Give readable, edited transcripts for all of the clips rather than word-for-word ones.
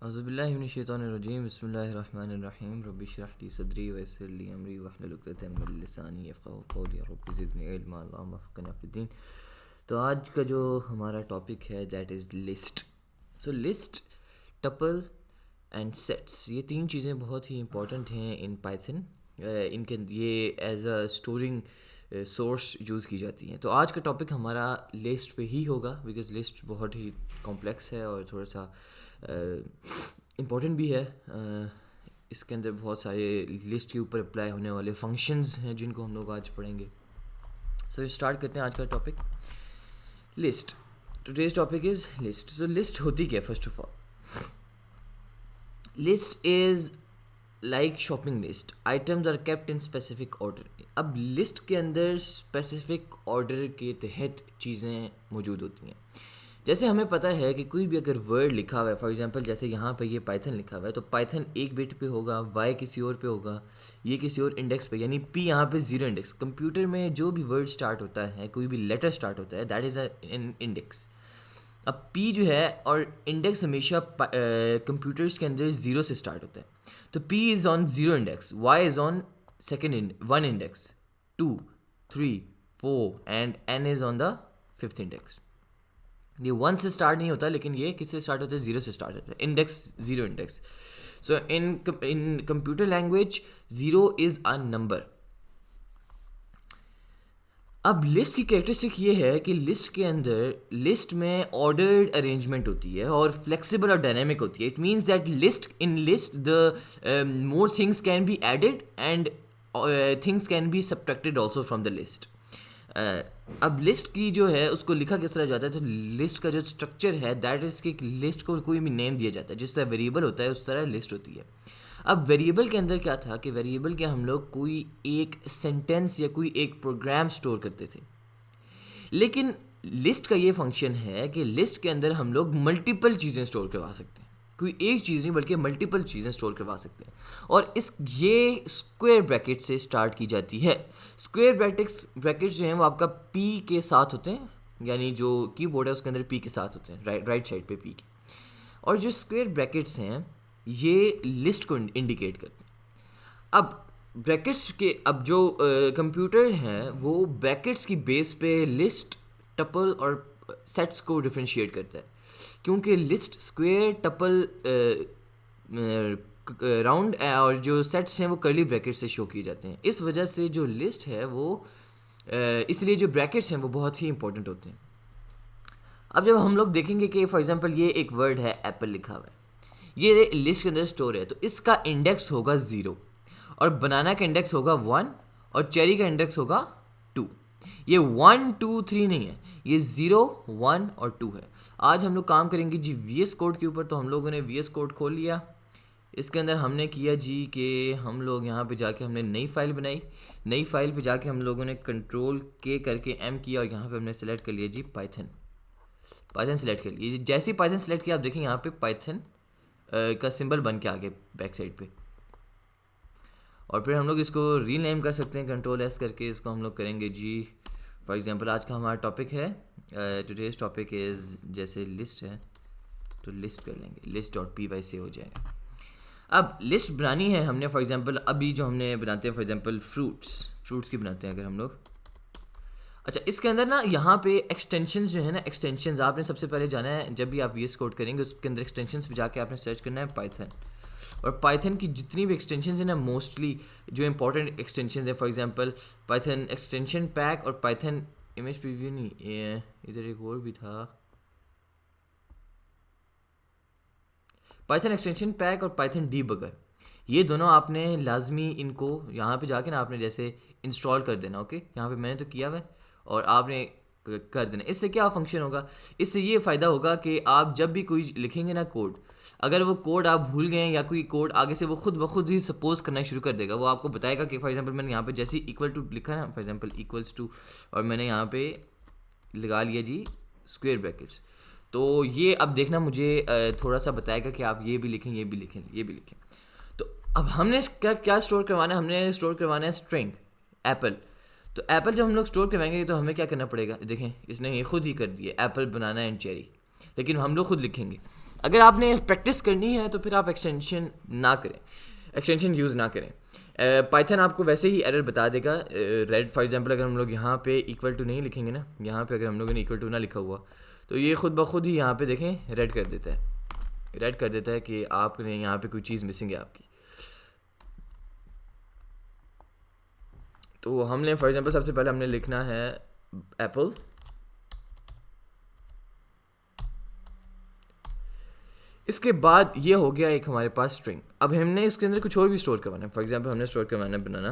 अज़ुबिल्लाहिमिनश्शैतानिर्रजीम बिस्मिल्लाहिर्रहमानिर्रहीम रब्बि इश्रह ली सदरी वयस्सिर ली अमरी वहलुल उक़दतम मिन लिसानी यफ़क़हू क़ौली रब्बि ज़िदनी इल्मा अल्लाहुम्मा फ़क़्हिना फ़िद्दीन। तो आज का जो हमारा टॉपिक है that is list. So list, tuple and sets, ये तीन चीज़ें बहुत ही इंपॉर्टेंट हैं इन पाइथन। इनके ये as a storing source use की जाती हैं। तो आज का टॉपिक हमारा लिस्ट पे ही होगा बिकॉज़ लिस्ट बहुत ही कॉम्प्लेक्स है और थोड़ा सा इम्पोर्टेंट भी है। इसके अंदर बहुत सारे लिस्ट के ऊपर अप्लाई होने वाले फंक्शंस हैं जिनको हम लोग आज पढ़ेंगे। सो स्टार्ट करते हैं आज का topic, list. Today's topic is list. So list होती क्या है? First of all, list is like shopping list, items are kept in specific order. अब लिस्ट के अंदर स्पेसिफिक ऑर्डर के तहत चीज़ें मौजूद होती हैं। जैसे हमें पता है कि कोई भी अगर वर्ड लिखा हुआ है, फॉर एग्जांपल जैसे यहाँ पे ये पाइथन लिखा हुआ है, तो पाइथन एक बिट पे होगा, वाई किसी और पे होगा, ये किसी और इंडेक्स पे, यानी पी यहाँ पे ज़ीरो इंडेक्स। कंप्यूटर में जो भी वर्ड स्टार्ट होता है, कोई भी लेटर स्टार्ट होता है, दैट इज़ एन इंडेक्स। अब पी जो है और इंडेक्स हमेशा कंप्यूटर्स के अंदर ज़ीरो से स्टार्ट होता है। तो P is on zero index, Y is on one index, 2, 3, 4 and N is on the fifth index. ये वन से स्टार्ट नहीं होता, लेकिन ये किससे स्टार्ट होता है? ज़ीरो से स्टार्ट होता है, index zero index. So in computer language zero is a number. अब लिस्ट की कैरेक्टरिस्टिक ये है कि लिस्ट के अंदर, लिस्ट में ऑर्डर्ड अरेंजमेंट होती है और फ्लेक्सिबल और डायनेमिक होती है। It means that list the more things can be added and things can be subtracted also from the list. अब लिस्ट की जो है उसको लिखा किस तरह जाता है? तो लिस्ट का जो स्ट्रक्चर है दैट इज़ कि लिस्ट को कोई भी नेम दिया जाता है, जिस तरह वेरिएबल होता है उस तरह लिस्ट होती है। अब वेरिएबल के अंदर क्या था कि वेरिएबल के हम लोग कोई एक सेंटेंस या कोई एक प्रोग्राम स्टोर करते थे, लेकिन लिस्ट का ये फंक्शन है कि लिस्ट के अंदर हम लोग मल्टीपल चीज़ें स्टोर करवा सकते हैं। कोई एक चीज़ नहीं बल्कि मल्टीपल चीज़ें स्टोर करवा सकते हैं। और ये स्क्वायर ब्रैकेट से स्टार्ट की जाती है। स्क्वायर ब्रैकेट्स जो हैं वो आपका पी के साथ होते हैं, यानी जो कीबोर्ड है उसके अंदर पी के साथ होते हैं, राइट साइड पे पी के। और जो स्क्वायर ब्रैकेट्स हैं ये लिस्ट को इंडिकेट करते हैं। अब ब्रैकेट्स के, अब जो कंप्यूटर हैं वो ब्रैकेट्स की बेस पे लिस्ट, टपल और सेट्स को डिफ्रेंशिएट करता है, क्योंकि लिस्ट स्क्वायर, टपल राउंड और जो सेट्स हैं वो कर्ली ब्रैकेट से शो किए जाते हैं। इस वजह से जो लिस्ट है वो इसलिए जो ब्रैकेट्स हैं वो बहुत ही इंपॉर्टेंट होते हैं। अब जब हम लोग देखेंगे कि फॉर एग्जांपल ये एक वर्ड है एप्पल लिखा हुआ है, ये लिस्ट के अंदर स्टोर है, तो इसका इंडेक्स होगा 0 और बनाना का इंडेक्स होगा 1 और चेरी का इंडेक्स होगा 2। ये 1, 2, 3 नहीं है, ये 0, 1 और 2 है। आज हम लोग काम करेंगे जी VS कोड के ऊपर। तो हम लोगों ने VS कोड खोल लिया, इसके अंदर हमने किया जी कि हम लोग यहाँ पे जाके हमने नई फाइल बनाई। नई फाइल पे जाके हम लोगों ने कंट्रोल के करके M किया और यहाँ पे हमने सेलेक्ट कर लिया जी पाइथन सेलेक्ट कर लिया। जैसे ही पाइथन सेलेक्ट किया आप देखें यहाँ पे पाइथन का सिंबल बन के आ गया बैक साइड पे। और फिर हम लोग इसको रीनेम कर सकते हैं कंट्रोल S करके। इसको हम लोग करेंगे जी, फॉर एग्जांपल आज का हमारा टॉपिक है, टुडेज टॉपिक इज़, जैसे लिस्ट है तो लिस्ट कर लेंगे, list.py से हो जाएगा। अब लिस्ट बनानी है हमने, फॉर एग्जांपल अभी जो हमने बनाते हैं, फॉर एग्जांपल फ्रूट्स की बनाते हैं अगर हम लोग। अच्छा, इसके अंदर ना यहाँ पे एक्सटेंशंस जो है ना, एक्सटेंशंस आपने सबसे पहले जाना है, जब भी आप VS कोड करेंगे उसके अंदर एक्सटेंशंस पे जाके आपने सर्च करना है पाइथन। और पाइथन की जितनी भी एक्सटेंशंस हैं ना, मोस्टली जो इंपॉर्टेंट एक्सटेंशंस हैं, for example Python extension pack और पाइथन इमेज प्रीव्यू, नहीं इधर एक और भी था, पाइथन एक्सटेंशन पैक और पाइथन डीबगर, ये दोनों आपने लाजमी इनको यहाँ पे जाके ना आपने जैसे इंस्टॉल कर देना। ओके, यहाँ पे मैंने तो किया हुआ है और आपने कर देना। इससे क्या फंक्शन होगा? इससे ये फ़ायदा होगा कि आप जब भी कोई लिखेंगे ना कोड, अगर वो कोड आप भूल गए या कोई कोड आगे से वो खुद ब खुद ही सपोज करना शुरू कर देगा। वो आपको बताएगा कि फॉर एग्जांपल मैंने यहाँ पे जैसे इक्वल टू लिखा ना, फॉर एग्जांपल इक्वल्स टू, और मैंने यहाँ पे लगा लिया जी स्क्वायर ब्रैकेट्स, तो ये अब देखना मुझे थोड़ा सा बताएगा कि आप ये भी लिखें, ये भी लिखें, ये भी लिखें। तो अब हमने क्या स्टोर करवाना है? हमने स्टोर करवाना है स्ट्रिंग एप्पल। तो एप्पल जब हम लोग स्टोर करवाएंगे तो हमें क्या करना पड़ेगा? देखें, इसने ये खुद ही कर दिया, एप्पल, बनाना एंड चेरी, लेकिन हम लोग खुद लिखेंगे। अगर आपने प्रैक्टिस करनी है तो फिर आप एक्सटेंशन ना करें, एक्सटेंशन यूज़ ना करें। पाइथन आपको वैसे ही एरर बता देगा। रेड फॉर एग्जांपल अगर हम लोग यहाँ पे इक्वल टू नहीं लिखेंगे ना, यहाँ पे अगर हम लोगों ने इक्वल टू ना लिखा हुआ तो ये खुद ब खुद ही यहाँ पे देखें रेड कर देता है, रेड कर देता है कि आपने यहाँ पे कोई चीज़ मिसिंग है आपकी। तो हमने फॉर एग्जांपल सबसे पहले हमने लिखना है एप्पल, इसके बाद ये हो गया एक हमारे पास स्ट्रिंग। अब हमने इसके अंदर कुछ और भी स्टोर करवाना है। फॉर एग्जांपल हमने स्टोर करवाना है बनाना।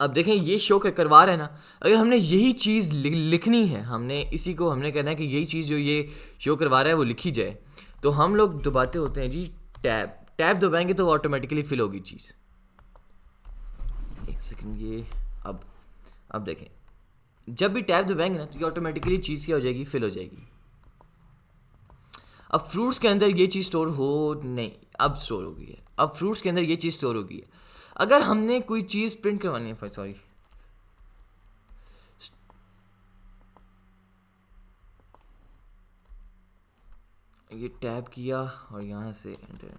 अब देखें ये शो करवा रहा है ना, अगर हमने यही चीज़ लिखनी है, हमने इसी को हमने कहना है कि यही चीज़ जो ये शो करवा रहा है वो लिखी जाए, तो हम लोग दबाते होते हैं जी टैब। टैब दबाएंगे तो ऑटोमेटिकली फिल होगी चीज़। एक सेकंड, ये अब देखें जब भी टैब दबाएंगे ना तो ये ऑटोमेटिकली चीज़ क्या हो जाएगी, फिल हो जाएगी। अब फ्रूट्स के अंदर ये चीज़ स्टोर हो नहीं, अब स्टोर हो गई है। अब फ्रूट्स के अंदर ये चीज़ स्टोर हो गई है। अगर हमने कोई चीज़ प्रिंट करवानी है, सॉरी ये टैब किया और यहाँ से एंटर,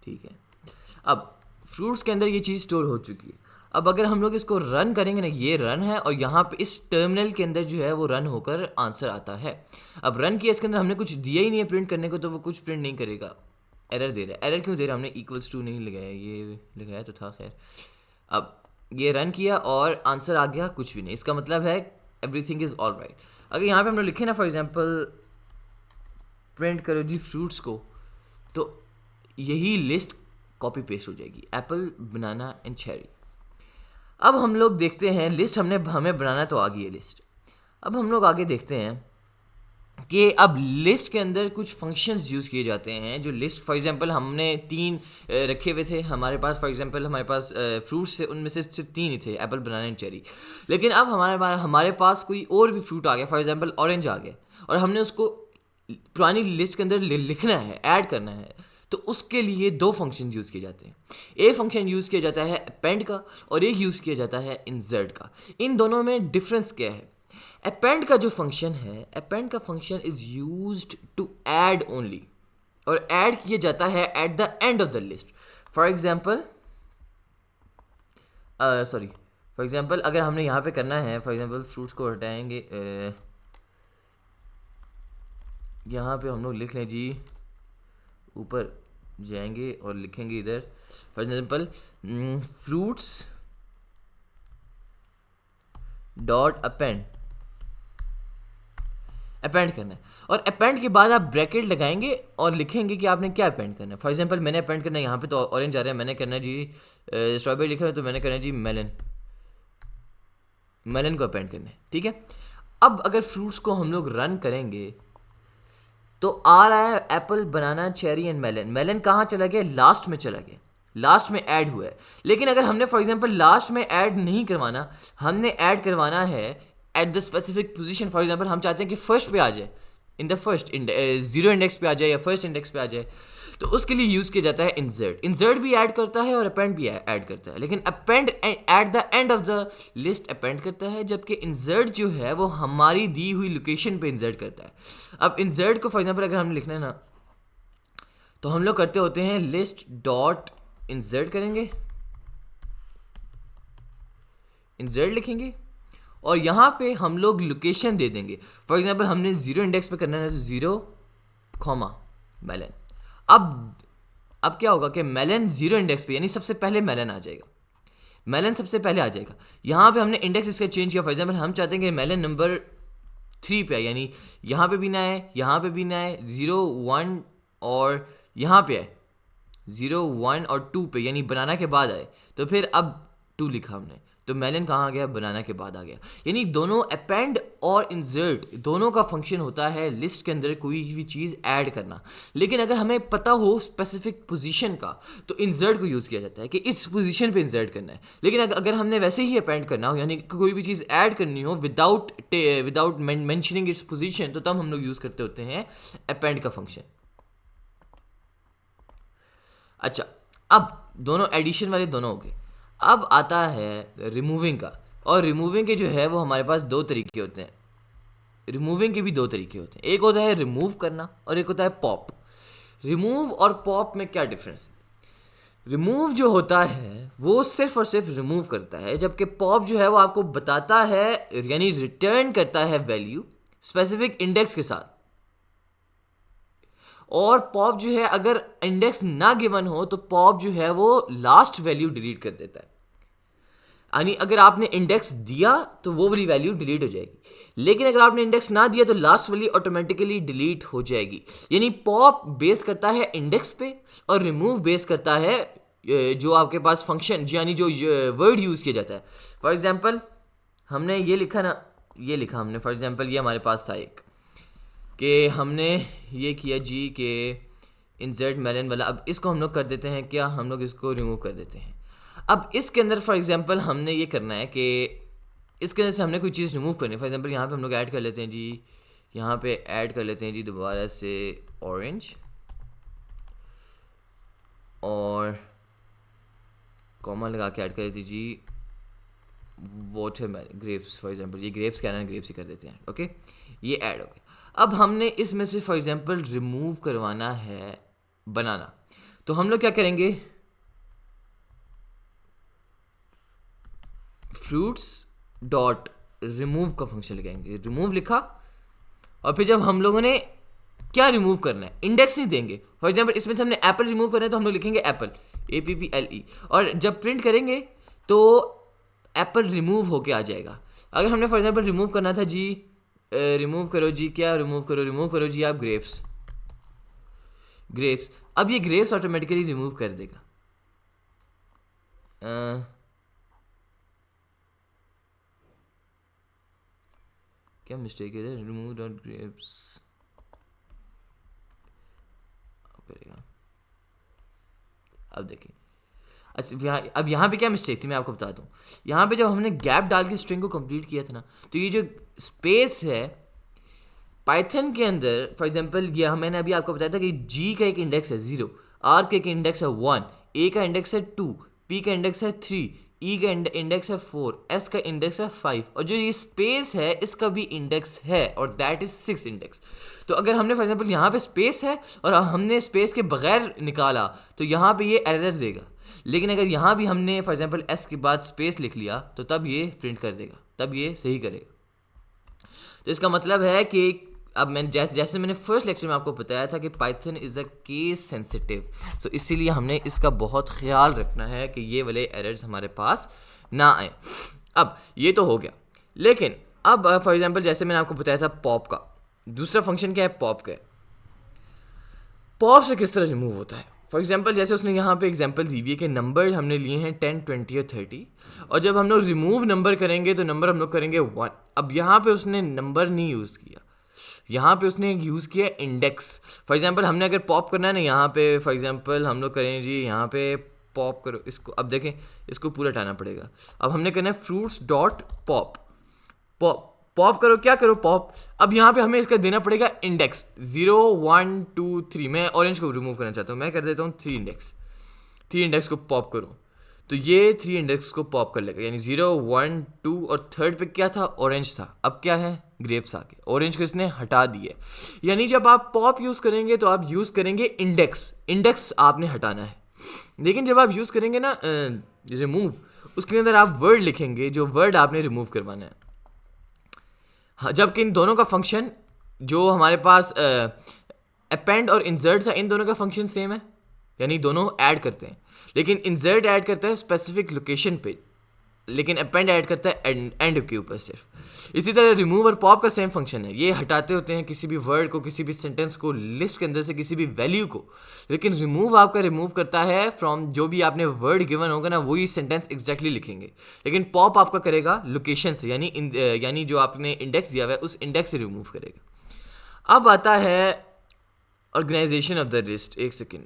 ठीक है। अब फ्रूट्स के अंदर ये चीज़ स्टोर हो चुकी है। अब अगर हम लोग इसको रन करेंगे ना, ये रन है और यहाँ पे इस टर्मिनल के अंदर जो है वो रन होकर आंसर आता है। अब रन किया, इसके अंदर हमने कुछ दिया ही नहीं है प्रिंट करने को, तो वो कुछ प्रिंट नहीं करेगा, एरर दे रहा है। एरर क्यों दे रहा है, हमने इक्वल्स टू नहीं लगाया, ये लगाया तो था खैर। अब ये रन किया और आंसर आ गया कुछ भी नहीं, इसका मतलब है एवरीथिंग इज़ ऑल राइट। अगर यहाँ पे हम लोग लिखे ना फॉर एग्जांपल प्रिंट करो जी फ्रूट्स को, तो यही लिस्ट कॉपी पेस्ट हो जाएगी, एप्पल बनाना एंड चेरी। अब हम लोग देखते हैं लिस्ट हमें बनाना तो आ गई है लिस्ट। अब हम लोग आगे देखते हैं कि अब लिस्ट के अंदर कुछ फंक्शंस यूज़ किए जाते हैं। जो लिस्ट फॉर एग्जांपल हमने 3 रखे हुए थे हमारे पास, फॉर एग्जांपल हमारे पास फ्रूट्स थे, उनमें से सिर्फ 3 ही थे, एप्पल बनाना एंड चेरी। लेकिन अब हमारे पास कोई और भी फ्रूट आ गया, फॉर एग्जांपल ऑरेंज आ गया, और हमने उसको पुरानी लिस्ट के अंदर लिखना है, ऐड करना है। तो उसके लिए 2 फंक्शन यूज़ किए जाते हैं। एक फंक्शन यूज़ किया जाता है अपेंड का और एक यूज़ किया जाता है इंसर्ट का। इन दोनों में डिफरेंस क्या है? अपेंड का जो फंक्शन है, अपेंड का function is used to add only, और ऐड किया जाता है at the end of the list. For example अगर हमने यहाँ पे करना है, फॉर एग्जांपल फ्रूट्स को हटाएंगे, यहाँ पे हम लोग लिख लें जी, ऊपर जाएंगे और लिखेंगे इधर for example fruits dot append करना है, और अपेंड के बाद आप ब्रैकेट लगाएंगे और लिखेंगे कि आपने क्या अपेंड करना है। फॉर एग्जांपल मैंने अपेंड करना है, यहाँ पे तो ऑरेंज आ रहा है, मैंने करना है जी स्ट्रॉबेरी लिखा है तो मैंने करना है जी मेलन को अपेंड करना है, ठीक है। अब अगर फ्रूट्स को हम लोग रन करेंगे तो आ रहा है apple banana cherry and melon. Melon कहाँ चला गया, लास्ट में चला गया, लास्ट में ऐड हुआ है। लेकिन अगर हमने फॉर एग्जांपल लास्ट में ऐड नहीं करवाना, हमने ऐड करवाना है at the specific position. For example हम चाहते हैं कि फर्स्ट पे आ जाए, in the first zero index पे आ जाए या फर्स्ट इंडेक्स पे आ जाए, तो उसके लिए यूज़ किया जाता है इंसर्ट। इंसर्ट भी ऐड करता है और अपेंड भी ऐड करता है, लेकिन append eight the end of the list append करता है, जबकि इंसर्ट जो है वो हमारी दी हुई लोकेशन पे इंसर्ट करता है। अब इंसर्ट को फॉर एग्जांपल अगर हमने लिखना है ना, तो हम लोग करते होते हैं लिस्ट डॉट इंसर्ट करेंगे, इंसर्ट लिखेंगे और यहाँ पे हम लोग लोकेशन दे देंगे। फॉर एग्जांपल हमने जीरो इंडेक्स पे करना है तो 0, मेलन। अब क्या होगा कि मेलन जीरो इंडेक्स पे, यानी सबसे पहले मेलन आ जाएगा, मेलन सबसे पहले आ जाएगा। यहाँ पे हमने इंडेक्स इसका चेंज किया, फॉर एग्जांपल हम चाहते हैं कि मेलन नंबर 3 पे आए, यानी यहाँ पे भी ना आए, यहाँ पे भी ना आए, 0, 1 और यहाँ पे आए 0, 1 और 2 पे, यानी बनाना के बाद आए। तो फिर अब 2 लिखा हमने, तो मेलन कहाँ आ गया, बनाना के बाद आ गया। यानी दोनों अपेंड और इंसर्ट दोनों का फंक्शन होता है लिस्ट के अंदर कोई भी चीज़ ऐड करना। लेकिन अगर हमें पता हो स्पेसिफिक पोजीशन का, तो इंसर्ट को यूज़ किया जाता है कि इस पोजीशन पे इंसर्ट करना है। लेकिन अगर हमने वैसे ही अपेंड करना हो, यानी कोई भी चीज़ ऐड करनी हो विदाउट मेंशनिंग इट्स पोजीशन, तो तब हम लोग यूज़ करते होते हैं अपेंड का फंक्शन। अच्छा, अब दोनों एडिशन वाले दोनों हो गए। अब आता है रिमूविंग का, और रिमूविंग के जो है वो हमारे पास 2 तरीके होते हैं। रिमूविंग के भी दो तरीके होते हैं, एक होता है रिमूव करना और एक होता है पॉप। रिमूव और पॉप में क्या डिफरेंस है? रिमूव जो होता है वो सिर्फ और सिर्फ रिमूव करता है, जबकि पॉप जो है वो आपको बताता है, यानी रिटर्न करता है वैल्यू स्पेसिफिक इंडेक्स के साथ। और पॉप जो है अगर इंडेक्स ना गिवन हो तो पॉप जो है वो लास्ट वैल्यू डिलीट कर देता है। यानी अगर आपने इंडेक्स दिया तो वो वाली वैल्यू डिलीट हो जाएगी, लेकिन अगर आपने इंडेक्स ना दिया तो लास्ट वैल्यू ऑटोमेटिकली डिलीट हो जाएगी। यानी पॉप बेस करता है इंडेक्स पे और रिमूव बेस करता है जो आपके पास फंक्शन, यानी जो वर्ड यूज़ किया जाता है। फॉर एग्जांपल हमने ये लिखा ना, ये लिखा हमने फॉर एग्जांपल, ये हमारे पास था एक कि हमने ये किया जी के इंसर्ट मेलन वाला। अब इसको हम लोग कर देते हैं क्या, हम लोग इसको रिमूव कर देते हैं। अब इसके अंदर फॉर एग्जांपल हमने ये करना है कि इसके अंदर से हमने कोई चीज़ रिमूव करनी है। फॉर एग्जांपल यहाँ पे हम लोग ऐड कर लेते हैं जी, यहाँ पे ऐड कर लेते हैं जी दोबारा से ऑरेंज, और कॉमा लगा के ऐड कर देती जी वाटर ग्रेप्स। फॉर एग्जांपल ये ग्रेप्स क्या है, ग्रेप्स ही कर देते हैं। ओके, ये ऐड हो गया। अब हमने इसमें से फॉर एग्जांपल रिमूव करवाना है बनाना, तो हम लोग क्या करेंगे, फ्रूट्स डॉट रिमूव का फंक्शन लगाएंगे। रिमूव लिखा और फिर जब हम लोगों ने क्या रिमूव करना है, इंडेक्स नहीं देंगे। फॉर एग्जांपल इसमें से हमने एप्पल रिमूव करना है तो हम लोग लिखेंगे एप्पल, APPLE, और जब प्रिंट करेंगे तो एप्पल रिमूव होके आ जाएगा। अगर हमने फॉर एग्जांपल रिमूव करना था जी, रिमूव करो जी, क्या रिमूव करो जी आप ग्रेप्स, अब ये ग्रेप्स ऑटोमेटिकली रिमूव कर देगा। क्या मिस्टेक है, रिमूव डॉट ग्रेप्स करेगा। अब देखिए, अच्छा अब यहाँ पे क्या मिस्टेक थी मैं आपको बताता हूँ। यहाँ पे जब हमने गैप डाल के स्ट्रिंग को कंप्लीट किया था ना, तो ये जो स्पेस है पाइथन के अंदर, फॉर एग्जांपल ये मैंने अभी आपको बताया था कि जी का एक इंडेक्स है 0, आर का एक इंडेक्स है 1, ए का इंडेक्स है 2, पी का इंडेक्स है 3, ई का इंडेक्स है 4, एस का इंडेक्स है 5, और जो ये स्पेस है इसका भी इंडेक्स है और दैट इज 6 इंडेक्स। तो अगर हमने फॉर एग्जांपल यहाँ पे स्पेस है और हमने स्पेस के बगैर निकाला तो यहाँ पे ये एरर देगा, लेकिन अगर यहाँ भी हमने फॉर एग्जांपल एस के बाद स्पेस लिख लिया तो तब ये प्रिंट कर देगा, तब ये सही करेगा। तो इसका मतलब है कि अब मैं जैसे मैंने फर्स्ट लेक्चर में आपको बताया था कि Python is a case sensitive, तो इसीलिए हमने इसका बहुत ख्याल रखना है कि ये वाले एरर्स हमारे पास ना आए। अब ये तो हो गया, लेकिन अब फॉर एग्जांपल जैसे मैंने आपको बताया था पॉप का दूसरा फंक्शन क्या है, पॉप का है। पॉप से किस तरह रिमूव होता है, फॉर एग्जांपल जैसे उसने यहाँ पे एग्जांपल दी हुई है कि नंबर हमने लिए हैं 10, 20 और 30, और जब हम लोग रिमूव नंबर करेंगे तो नंबर हम लोग करेंगे 1। अब यहाँ पे उसने नंबर नहीं यूज़ किया, यहाँ पे उसने यूज़ किया इंडेक्स। फॉर एग्जांपल हमने अगर पॉप करना है ना, यहाँ पे फॉर एग्जांपल हम लोग करें जी, यहाँ पे पॉप करो इसको, अब देखें इसको पूरा हटाना पड़ेगा। अब हमने करना है फ्रूट्स डॉट पॉप, पॉप करो, क्या करो पॉप। अब यहाँ पे हमें इसका देना पड़ेगा इंडेक्स 0, 1, 2, 3। मैं ऑरेंज को रिमूव करना चाहता हूँ, मैं कर देता हूँ 3 इंडेक्स को पॉप करो, तो ये 3 इंडेक्स को पॉप कर लेगा, यानी 0, 1, 2 और थर्ड पे क्या था, ऑरेंज था। अब क्या है, ग्रेप्स आ गए, ऑरेंज को इसने हटा दिए। यानी जब आप पॉप यूज़ करेंगे तो आप यूज़ करेंगे इंडेक्स आपने हटाना है, लेकिन जब आप यूज़ करेंगे ना रिमूव, उसके अंदर आप वर्ड लिखेंगे जो वर्ड आपने रिमूव करवाना है। हाँ, जबकि इन दोनों का फंक्शन जो हमारे पास अपेंड और इंसर्ट था, इन दोनों का फंक्शन सेम है, यानी दोनों ऐड करते हैं, लेकिन इंसर्ट ऐड करता है स्पेसिफिक लोकेशन पे, लेकिन अपेंड ऐड करता है एंड के ऊपर सिर्फ। इसी तरह रिमूव और पॉप का सेम फंक्शन है, ये हटाते होते हैं किसी भी वर्ड को, किसी भी सेंटेंस को, लिस्ट के अंदर से किसी भी वैल्यू को, लेकिन रिमूव आपका रिमूव करता है फ्रॉम जो भी आपने वर्ड गिवन होगा ना, वही सेंटेंस एग्जैक्टली लिखेंगे। लेकिन पॉप आपका करेगा लोकेशन से, यानी जो आपने इंडेक्स दिया हुआ है उस इंडेक्स से रिमूव करेगा। अब आता है ऑर्गेनाइजेशन ऑफ द लिस्ट, एक second,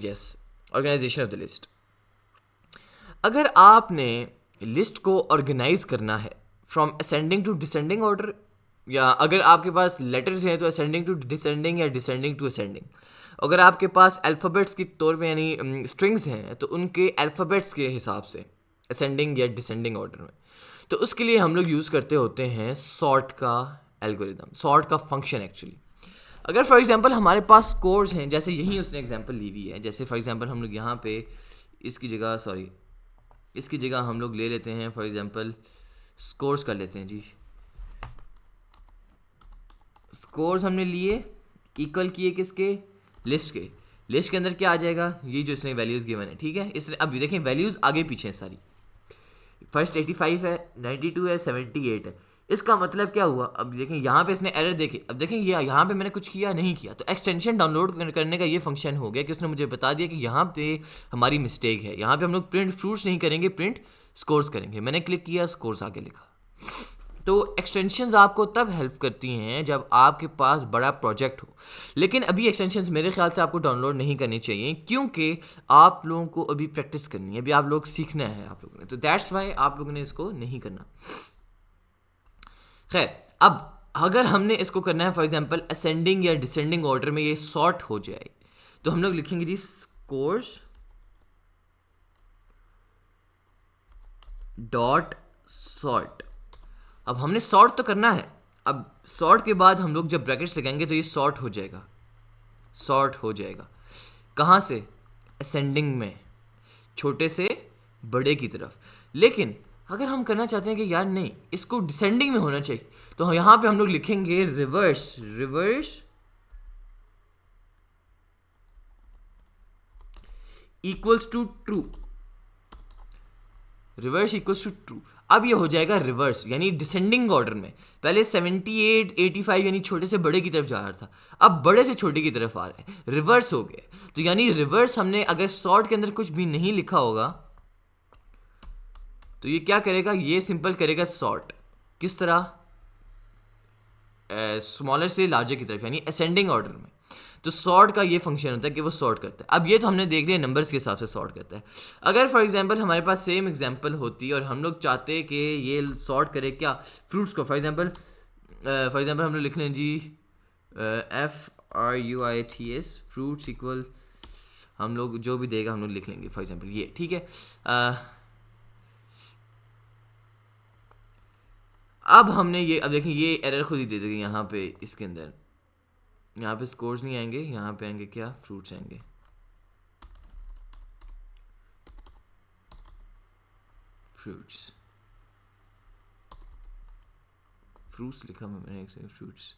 yes, organization of the list. अगर आपने लिस्ट को ऑर्गेनाइज करना है from ascending to descending order, या अगर आपके पास लेटर्स हैं तो असेंडिंग टू डिसेंडिंग या डिसेंडिंग टू असेंडिंग, अगर आपके पास अल्फ़ाबेट्स के तौर पे यानी स्ट्रिंग्स हैं तो उनके अल्फ़ाबेट्स के हिसाब से असेंडिंग या डिसेंडिंग ऑर्डर में, तो उसके लिए हम लोग यूज़ करते होते हैं सॉर्ट का एल्गोरिदम, सॉर्ट का फंक्शन एक्चुअली। अगर फॉर एग्जांपल हमारे पास स्कोर्स हैं, जैसे यही उसने एग्जांपल ली हुई है, जैसे फॉर एग्जांपल हम लोग यहाँ पे इसकी जगह हम लोग ले लेते हैं फॉर एग्जांपल स्कोर्स कर लेते हैं जी। स्कोर्स हमने लिए, इक्वल किए किसके, लिस्ट के। लिस्ट के अंदर क्या आ जाएगा, ये जो इसने वैल्यूज़ गिवन है, ठीक है। इसने अब देखें वैल्यूज़ आगे पीछे हैं सारी, फर्स्ट 85 है, 92 है, 78 है। इसका मतलब क्या हुआ, अब देखें यहाँ पे इसने एरर देखे, अब देखें ये यहाँ पे मैंने कुछ किया नहीं किया, तो एक्सटेंशन डाउनलोड करने का ये फंक्शन हो गया कि उसने मुझे बता दिया कि यहाँ पे हमारी मिस्टेक है, यहाँ पे हम लोग प्रिंट फ्रूट्स नहीं करेंगे, प्रिंट स्कोर्स करेंगे। मैंने क्लिक किया, स्कोर्स आगे लिखा। तो एक्सटेंशंस आपको तब हेल्प करती हैं जब आपके पास बड़ा प्रोजेक्ट हो, लेकिन अभी एक्सटेंशंस मेरे ख्याल से आपको डाउनलोड नहीं करनी चाहिए, क्योंकि आप लोगों को अभी प्रैक्टिस करनी है, अभी आप लोग सीखना है आप लोगों ने, तो दैट्स वाई आप लोगों ने इसको नहीं करना। खैर, अब अगर हमने इसको करना है फॉर एग्जांपल असेंडिंग या डिसेंडिंग ऑर्डर में ये सॉर्ट हो जाए, तो हम लोग लिखेंगे जी स्कोर्स डॉट सॉर्ट। अब हमने सॉर्ट तो करना है, अब सॉर्ट के बाद हम लोग जब ब्रैकेट्स लगाएंगे तो ये सॉर्ट हो जाएगा, सॉर्ट हो जाएगा कहाँ से, असेंडिंग में, छोटे से बड़े की तरफ। लेकिन अगर हम करना चाहते हैं कि यार नहीं इसको डिसेंडिंग में होना चाहिए, तो यहाँ पे हम लोग लिखेंगे reverse, reverse equals to true, reverse equals to true. अब ये हो जाएगा रिवर्स, यानी डिसेंडिंग ऑर्डर में। पहले 78 85 यानी छोटे से बड़े की तरफ जा रहा था, अब बड़े से छोटे की तरफ आ रहा है, रिवर्स हो गया। तो यानी रिवर्स हमने अगर सॉर्ट के अंदर कुछ भी नहीं लिखा होगा तो ये क्या करेगा, ये सिंपल करेगा सॉर्ट, किस तरह, स्मॉलर से लार्जर की तरफ, यानी असेंडिंग ऑर्डर में। तो सॉर्ट का ये फंक्शन होता है कि वो सॉर्ट करता है। अब ये तो हमने देख लिया नंबर्स के हिसाब से सॉर्ट करता है। अगर फॉर एग्जांपल हमारे पास सेम एग्जांपल होती और हम लोग चाहते कि ये सॉर्ट करे क्या, फ्रूट्स को, फॉर एग्जांपल हम लोग लिख लें जी FRUITS फ्रूट्स इक्वल, हम लोग जो भी देगा हम लोग लिख लेंगे फॉर एग्जांपल ये, ठीक है। अब हमने ये, अब देखिए ये एरर खुद ही दे देगी यहाँ पे, इसके अंदर यहाँ पे स्कोर्स नहीं आएंगे, यहाँ पे आएंगे क्या, फ्रूट्स आएंगे। फ्रूट्स, फ्रूट्स लिखा मैंने एक सेकंड, फ्रूट्स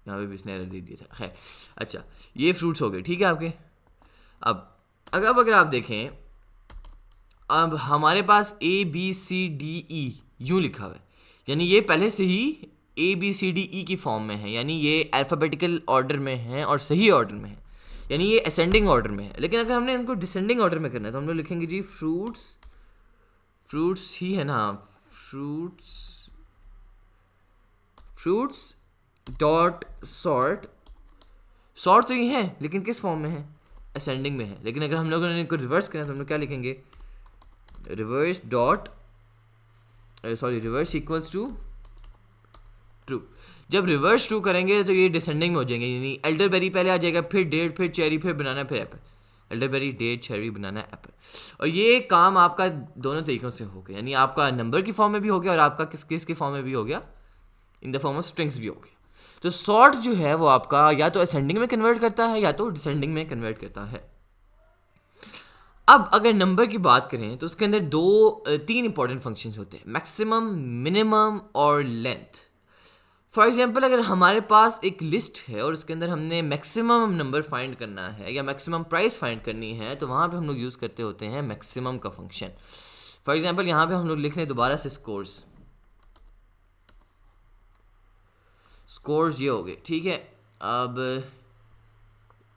यहाँ पे भी इसने एरर दे दिया था। खैर अच्छा, ये फ्रूट्स हो गए, ठीक है आपके। अब अगर आप देखें, अब हमारे पास ABCDE यूँ लिखा हुआ है, यानी ये पहले से ही ABCDE की फॉर्म में है, यानी ये अल्फ़ाबेटिकल ऑर्डर में है और सही ऑर्डर में है, यानी ये असेंडिंग ऑर्डर में है। लेकिन अगर हमने इनको डिसेंडिंग ऑर्डर में करना है तो हम लोग लिखेंगे जी फ्रूट्स, फ्रूट्स ही है ना, फ्रूट्स डॉट सॉर्ट। सॉर्ट तो ये है लेकिन किस फॉर्म में है, असेंडिंग में है। लेकिन अगर हम लोगों ने इनको रिवर्स करना है तो हम लोग क्या लिखेंगे, reverse dot reverse equals to true. जब रिवर्स ट्रू करेंगे तो ये डिसेंडिंग में हो जाएंगे, यानी एल्डरबेरी पहले आ जाएगा, फिर डेट, फिर चेरी, फिर बनाना, फिर एप्पल। एल्डरबेरी, डेट, चेरी, बनाना, एप्पल। और ये काम आपका दोनों तरीक़ों से हो गया, यानी आपका नंबर की फॉर्म में भी हो गया और आपका किस के फॉर्म में भी हो गया, in the form of strings भी हो गया। तो सॉर्ट जो है वो आपका या तो असेंडिंग में कन्वर्ट करता है या तो डिसेंडिंग में कन्वर्ट करता है। अब अगर नंबर की बात करें तो उसके अंदर तीन इंपॉर्टेंट फंक्शंस होते हैं, मैक्सिमम, मिनिमम और लेंथ। फॉर एग्जांपल अगर हमारे पास एक लिस्ट है और उसके अंदर हमने मैक्सिमम नंबर फाइंड करना है या मैक्सिमम प्राइस फाइंड करनी है, तो वहाँ पे हम लोग यूज़ करते होते हैं मैक्सिमम का फंक्शन। फॉर एग्जांपल यहाँ पे हम लोग लिख लें दोबारा से स्कोर्स, स्कोर्स ये हो गए, ठीक है। अब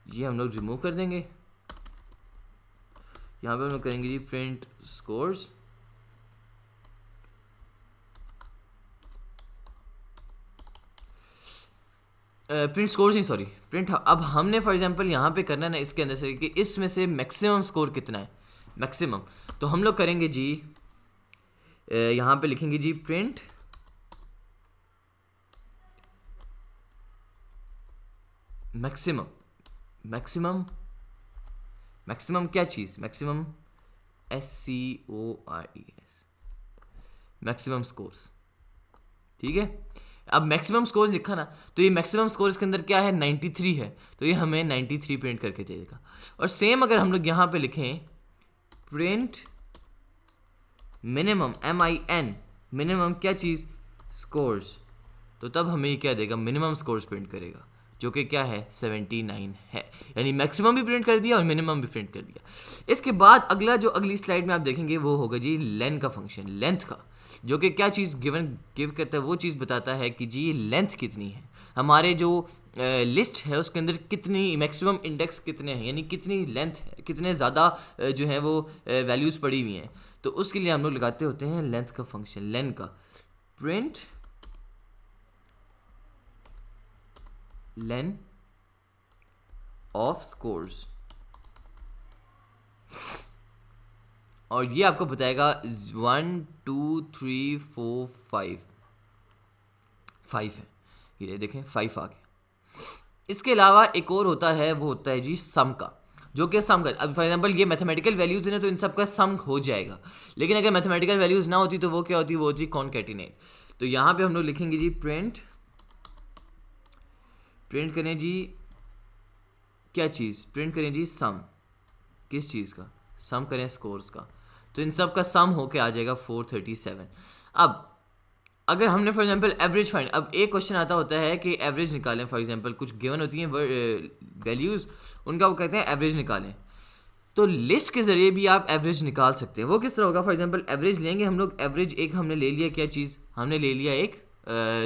ये हम लोग रिमूव कर देंगे, यहाँ पे हम लोग करेंगे जी प्रिंट स्कोर्स, प्रिंट स्कोर्स नहीं, सॉरी प्रिंट। अब हमने फॉर एग्जांपल यहाँ पे करना है ना इसके अंदर से कि इसमें से मैक्सिमम स्कोर कितना है, मैक्सिमम। तो हम लोग करेंगे जी यहाँ पे लिखेंगे जी प्रिंट मैक्सिमम, मैक्सिमम, मैक्सिमम क्या चीज़, मैक्सिमम SCORES, मैक्सिमम स्कोर्स, ठीक है। अब मैक्सिमम स्कोर लिखा ना, तो ये मैक्सिमम स्कोर इसके अंदर क्या है 93 है, तो ये हमें 93 प्रिंट करके देगा। और सेम अगर हम लोग यहाँ पे लिखें प्रिंट मिनिमम MIN, मिनिमम क्या चीज़ स्कोर्स, तो तब हमें ये क्या देगा मिनिमम स्कोर्स प्रिंट करेगा, जो कि क्या है 79 है। यानी मैक्सिमम भी प्रिंट कर दिया और मिनिमम भी प्रिंट कर दिया। इसके बाद अगली स्लाइड में आप देखेंगे वो होगा जी लेंथ का फंक्शन, लेंथ का, जो कि क्या चीज़ गिव करता है, वो चीज़ बताता है कि जी लेंथ कितनी है, हमारे जो लिस्ट है उसके अंदर कितनी मैक्सिमम इंडेक्स कितने हैं, यानी कितनी लेंथ है, कितने ज़्यादा जो है वो वैल्यूज़ पड़ी हुई हैं। तो उसके लिए हम लोग लगाते होते हैं लेंथ का फंक्शन, लेंथ का प्रिंट लेन ऑफ स्कोर्स, और ये आपको बताएगा 1 2 3 4 5 है, ये देखें 5 आ गया। इसके अलावा एक और होता है, वो होता है जी सम का, जो कि सम का, अब फॉर एग्जांपल ये मैथमेटिकल वैल्यूज़ है ना, तो इन सब का सम हो जाएगा। लेकिन अगर मैथमेटिकल वैल्यूज़ ना होती तो वो क्या होती, वो होती कॉन्कैटिनेट। तो यहाँ पे हम लोग लिखेंगे जी प्रिंट करें जी क्या चीज़, प्रिंट करें जी सम, किस चीज़ का सम करें, स्कोर्स का। तो इन सब का सम होके आ जाएगा 437। अब अगर हमने फॉर एग्जांपल एवरेज फाइंड, अब एक क्वेश्चन आता होता है कि एवरेज निकालें, फॉर एग्जांपल कुछ गिवन होती हैं वैल्यूज़, उनका वो कहते हैं एवरेज निकालें। तो लिस्ट के ज़रिए भी आप एवरेज निकाल सकते हैं। वो किस तरह होगा, फॉर एग्जांपल एवरेज लेंगे हम लोग, एवरेज एक हमने ले लिया, क्या चीज़ हमने ले लिया एक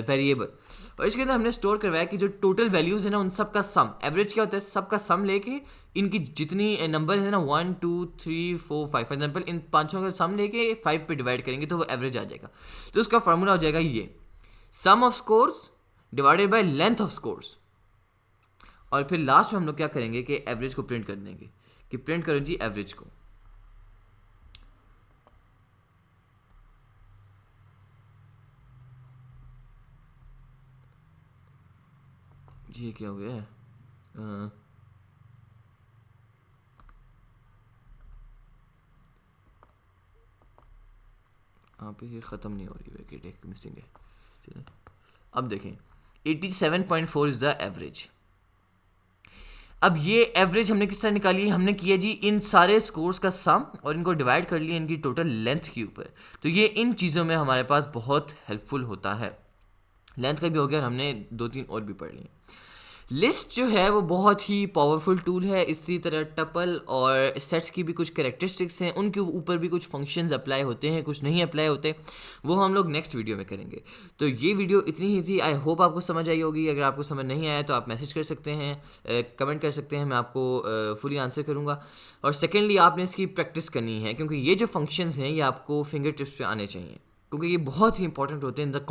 वेरिएबल, और इसके अंदर हमने स्टोर करवाया कि जो टोटल वैल्यूज़ है ना उन सब का सम, एवरेज क्या होता है सबका सम लेके इनकी जितनी नंबर है ना 1 2 3 4 5 फॉर एग्जांपल इन पाँचों का सम लेके 5 पे डिवाइड करेंगे तो वो एवरेज आ जाएगा। तो उसका फार्मूला हो जाएगा ये sum of scores divided by length of scores, और फिर लास्ट में हम लोग क्या करेंगे कि एवरेज को प्रिंट कर देंगे, कि प्रिंट करो जी एवरेज को। ये क्या हो गया है, यहाँ पे ये ख़त्म नहीं हो रही ब्रैकेट, एक मिसिंग है। चलिए अब देखें 87.4 इज़ द एवरेज। अब ये एवरेज हमने किस तरह निकाली है, हमने किया जी इन सारे स्कोर्स का सम और इनको डिवाइड कर लिया इनकी टोटल लेंथ के ऊपर। तो ये इन चीज़ों में हमारे पास बहुत हेल्पफुल होता है। लेंथ का भी हो गया और हमने 2-3 और भी पढ़ लिए। लिस्ट जो है वो बहुत ही पावरफुल टूल है। इसी तरह टपल और सेट्स की भी कुछ कैरेक्टरिस्टिक्स हैं, उनके ऊपर भी कुछ फंक्शंस अप्लाई होते हैं, कुछ नहीं अप्लाई होते, वो हम लोग नेक्स्ट वीडियो में करेंगे। तो ये वीडियो इतनी ही थी, आई होप आपको समझ आई होगी। अगर आपको समझ नहीं आया तो आप मैसेज कर सकते हैं, कमेंट कर सकते हैं, मैं आपको फुली आंसर करूँगा। और सेकेंडली आपने इसकी प्रैक्टिस करनी है, क्योंकि ये जो फंक्शंस हैं ये आपको फिंगर टिप्स पे आने चाहिए, क्योंकि ये बहुत ही इंपॉर्टेंट होते हैं इन द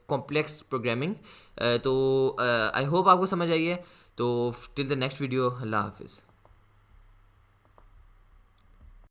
कॉम्प्लेक्स प्रोग्रामिंग। तो आई होप आपको समझ आई है। तो टिल द नेक्स्ट वीडियो, अल्लाह हाफिज़।